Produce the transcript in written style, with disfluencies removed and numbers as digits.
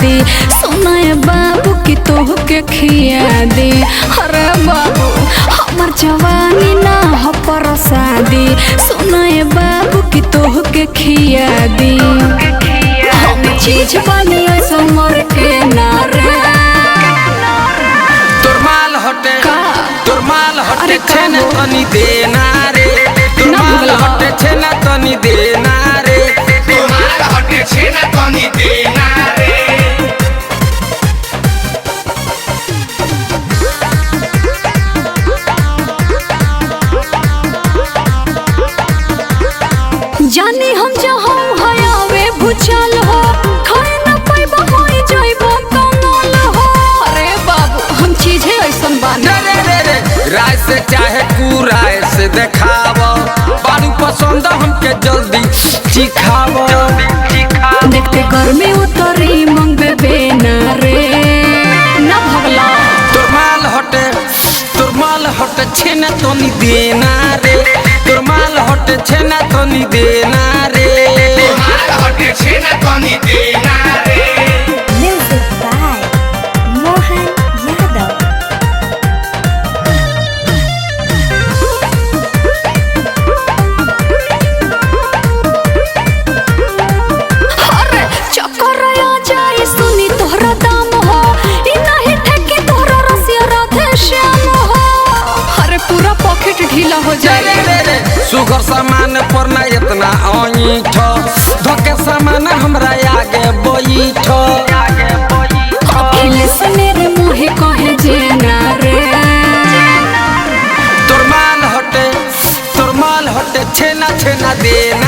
शादी सुनाए बाबू की तोह के खिया दे। अरे बाबू हमार जवानी ना हो पर शादी सुनाए बाबू की तोह के खिया दी। हम चीज बनी ऐसा मर के ना रे। तोर माल हटे तोर माल हटे छेना तनी देना रे। तोर माल हटे छेना तनी देना रे। तोर माल हटे छेना तनी देना रे। जानी हम जहाँ हयावे भूचाल हो खाए न पाइबा होई जाइबो कंगाल हो। अरे बाबू हम चीज है ऐसन बानी रे रे रे राय से चाहे कुराय से देखावो बारू पसंद हमके जल्दी सिखावो। देखते गर्मी उतरी मंगबे बेना रे ना भगला। तोर माल हटे छेना तनी देना रे। तोर माल हटे छेना तनी देना रे। तोर माल हटे छेना तनी देना रे। Music by Mohan Yadav. अरे चक्कर आ जाए सुनी तोहरा दाम हो ई नहीं ठेके तोहरा रसिया राधे श्याम हो। अरे पूरा पॉकेट ढीला हो जाए। रे रे सुगर सामान पर ना इतना ऐठ धोके सामान हमरा आगे बैठ। अखिल से मेरे मुँह कहे जेना रे। तोर माल हटे छेना छेना देना